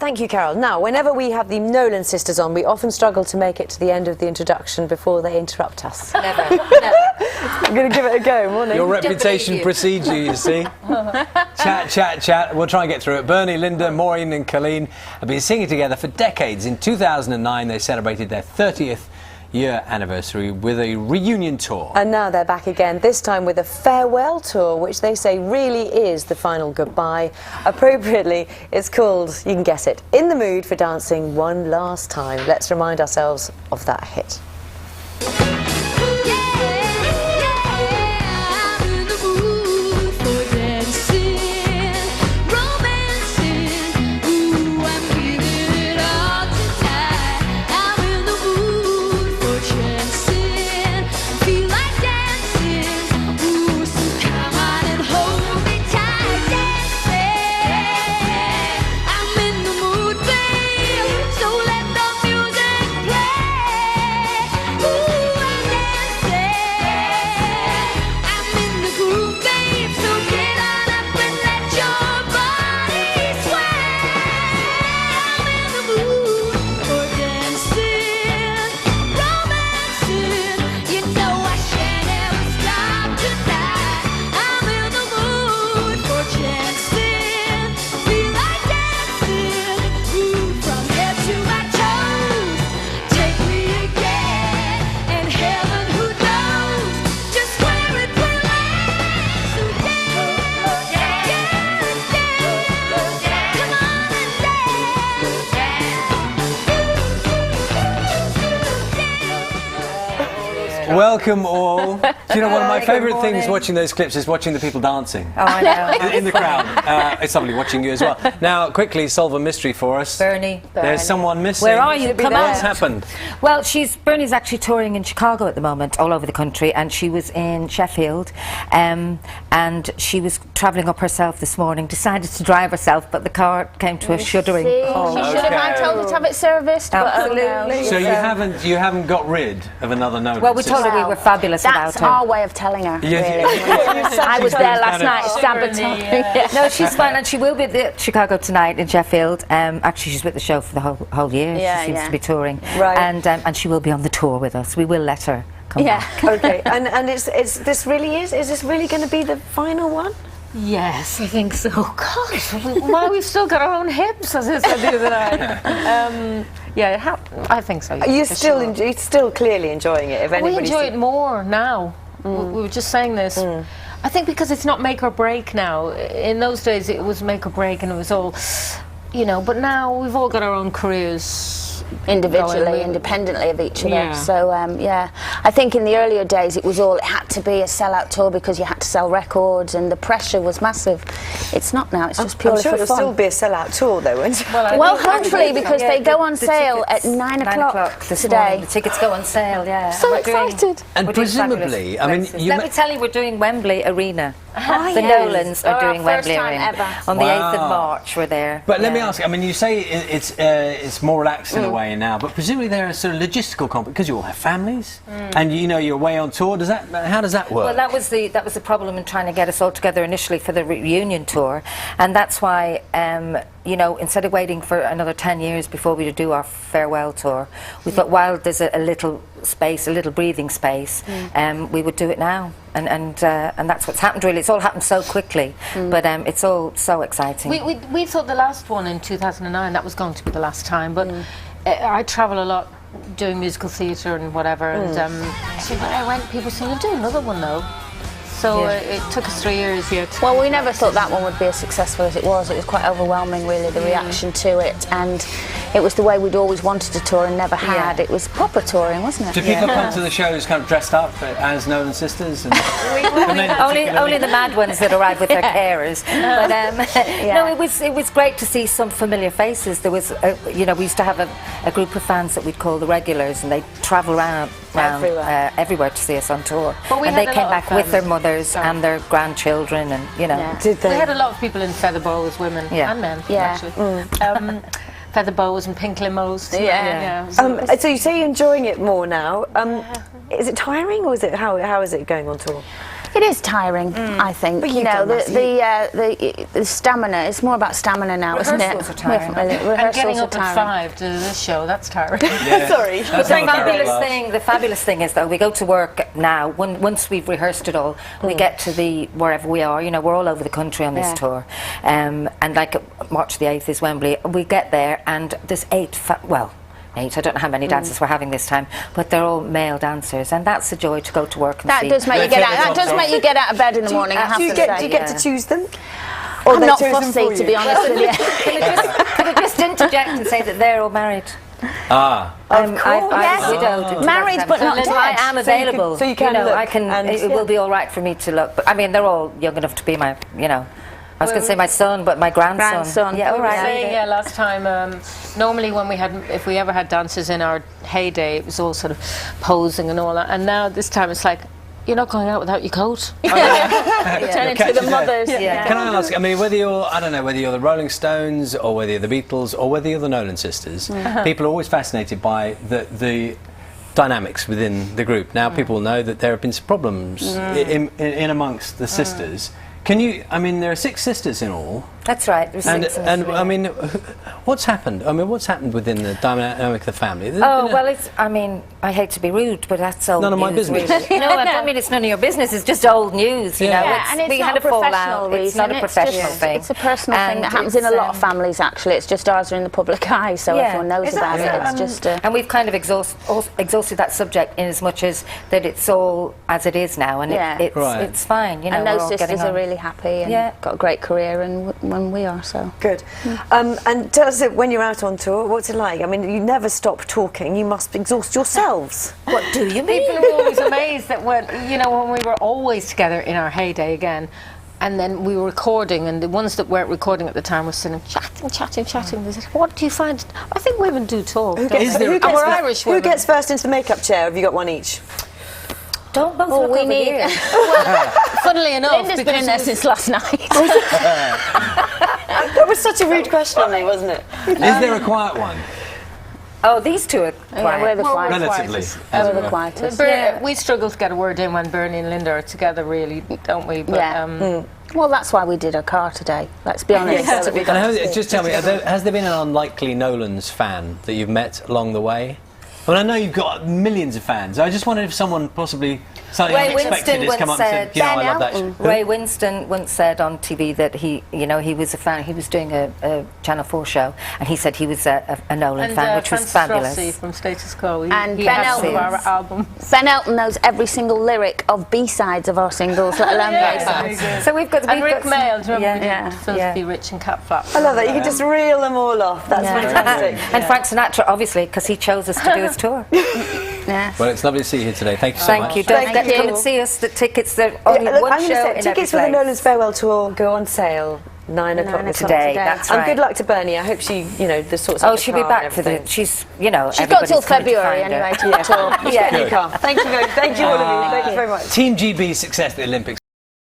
Thank you, Carol. Now, whenever we have the Nolan sisters on, we often struggle to make it to the end of the introduction before they interrupt us. Never, never. I'm going to give it a go, morning. Your reputation precedes you, you see. Chat. We'll try and get through it. Bernie, Linda, Maureen and Colleen have been singing together for decades. In 2009, they celebrated their 30th year anniversary with a reunion tour. And now they're back again, this time with a farewell tour, which they say really is the final goodbye. Appropriately, it's called, you can guess it, In the Mood for Dancing One Last Time. Let's remind ourselves of that hit. Welcome all. Do you know, one of my favourite things watching those clips is watching the people dancing. Oh, I know. In the crowd. It's lovely watching you as well. Now, quickly, solve a mystery for us. Bernie. There's someone missing. Where are you? Come on. What's happened? Well, Bernie's actually touring in Chicago at the moment, all over the country, and she was in Sheffield, and she was travelling up herself this morning, decided to drive herself, but the car came to a shuddering halt. She should have told her to have it serviced. Absolutely. So you haven't got rid of another Nolan. Well, we told her we were fabulous without her. That's our way of telling her, really. I was there last night, sabotaging. No, she's fine, and she will be at Chicago tonight in Sheffield. Actually, she's with the show for the whole year. She seems to be touring, right? And she will be on the tour with us. We will let her come back. Okay, and is this really going to be the final one? Yes, I think so. God, well, we've still got our own hips, as I said the other night. Yeah, I think so. You're still clearly enjoying it. If we enjoy it more now. We were just saying this. I think because it's not make or break now. In those days, it was make or break, and it was all, you know. But now we've all got our own careers. Individually, independently of each other. So I think in the earlier days it had to be a sellout tour because you had to sell records and the pressure was massive. It's not now, it's just purely I'm sure for it'll fun. still be a sellout tour though, won't it? Well, hopefully, because they go on sale at 9 o'clock today. The tickets go on sale, So excited. And presumably, I mean, let me tell you, we're doing Wembley Arena. The Nolans are doing Wembley Arena. On the 8th of March, we're there. But let me ask, I mean, you say it's more relaxed in a way now, but presumably there are sort of logistical complications, because you all have families, and you know you're away on tour. How does that work? Well, that was the problem in trying to get us all together initially for the reunion tour, and that's why you know, instead of waiting for another 10 years before we do our farewell tour, we thought while there's a little space, a little breathing space, we would do it now, and that's what's happened really. It's all happened so quickly, but it's all so exciting. We thought the last one in 2009 that was going to be the last time, but I travel a lot doing musical theatre and whatever, and so when I went, people said, "You'll do another one though." So it took us 3 years yet. Well, we never thought that one would be as successful as it was. It was quite overwhelming, really, the reaction to it. And it was the way we'd always wanted to tour and never had. It was proper touring, wasn't it? Do people come to the shows kind of dressed up as Nolan sisters? And only the mad ones that arrive with their carers. But no, it was great to see some familiar faces. There was, you know, we used to have a group of fans that we'd call the regulars, and they'd travel around everywhere to see us on tour. And they came back with their mothers and their grandchildren, and you know. Did they? We had a lot of people in feather boas, women and men, actually. Feather boas and pink limos. So you say you're enjoying it more now. Is it tiring, or is it how is it going on tour? It is tiring, I think. But you you've know, done that, the stamina. It's more about stamina now, isn't it? Rehearsals are tiring. And Rehearsals getting are up at tiring. 5 to do this show, that's tiring. Yeah. Sorry. That's The not a very fabulous large. thing, the fabulous thing is though, we go to work now. Once we've rehearsed it all, we get to the wherever we are. You know, we're all over the country on this Yeah. tour, and like March the 8th is Wembley. We get there, and there's 8. I don't know how many dancers we're having this time, but they're all male dancers, and that's a joy to go to work and That see. does make you get out. That does make you get out of bed in the morning. I have Do you to get, say. do you get yeah. to choose them? Or I'm they're not chosen fussy, for to you? be honest with you. Can I just interject and say that they're all married? Ah. I'm Yes. widowed. Married but not So I dead. am available. so you can know, look I can. and- It will be all right for me to look. But I mean, they're all young enough to be my. You know, I was going to say my son, but my grandson. Grandson. Yeah, all We were right. saying last time, normally when if we ever had dancers in our heyday, it was all sort of posing and all that. And now this time it's like, you're not going out without your coat. Turn into catch the you there. mothers. Yeah. Can I ask, I mean, whether you're, I don't know, whether you're the Rolling Stones or whether you're the Beatles or whether you're the Nolan sisters, people are always fascinated by the dynamics within the group. Now people know that there have been some problems in amongst the sisters. Can you, I mean, there are 6 sisters in all. That's right. There's And, 6 and I mean, what's happened? I mean, what's happened within the dynamic of the family? There's Oh, been a- well, it's, I mean, I hate to be rude, but that's old None of my news, business. really. No, I don't mean it's none of your business, it's just old news, you Yeah. know. Yeah, and it's we not had a professional fallout. reason. It's not a professional thing. It's a personal thing And that happens in a it's, lot of families, actually. It's just ours are in the public eye, so Yeah. everyone knows Is that about it. so? It's just... And we've kind of exhausted that subject in as much as that it's all as it is now, and Yeah. Right. it's fine, you know. and we're those all getting sisters are on. really happy and Yeah. got a great career, and when we are, so... Good. And tell us, when you're out on tour, what's it like? I mean, you never stop talking. You must exhaust yourselves. What do you mean? People are always amazed that when we were always together in our heyday again, and then we were recording, and the ones that weren't recording at the time were sitting chatting. They said, "What do you find?" I think women do talk. don't Is they? there a- And we're Irish Who women. gets first into the makeup chair? Have you got one each? Don't both Well, look we over need... here. Funnily enough, Linda's been because in there it was- since last night. That was such a rude question on me, wasn't it? Is there a quiet one? Oh, these two are Yeah, quiet. we're the Well, we're quietest. Relatively. quietest. We're the quietest. We struggle to get a word in when Bernie and Linda are together, really, don't we? But, Yeah. Well, that's why we did our car today. Let's be honest. Yes, we And just tell me, has there been an unlikely Nolans fan that you've met along the way? Well, I know you've got millions of fans. I just wondered if someone possibly something Ray unexpected Winston has come up and said, once you know, said- I love that. Ben Who? Ray Winston once said on TV that he was a fan. He was doing a Channel 4 show, and he said he was a Nolan and fan, which was Francis fabulous. Rossi from Status Quo. And he Ben has some of our Elton. album. Ben Elton knows every single lyric of B-sides of our singles, let alone A-sides. So we've got. And Rick Mail, do you remember we Yeah. did Filthy Rich and Cat Flap? I love that. You can just reel them all off. That's fantastic. And Frank Sinatra, obviously, because he chose us to do his tour. Yeah. Well, it's lovely to see you here today. Thank you so much. Thank you. Don't Thank forget to you. come and see us. The tickets, they're only Look, one I'm gonna show say, in tickets every for the place. Nolan's farewell tour go on sale 9 o'clock 9 this o'clock Today, today. that's And right. good luck to Bernie. I hope she, the sorts Oh, out the she'll be car back and for the. everything. She's, She's got till everybody's coming to February find her. anyway to tour. Yeah, you can't. Thank you all of you. Thank you very much. Team GB success at the Olympics.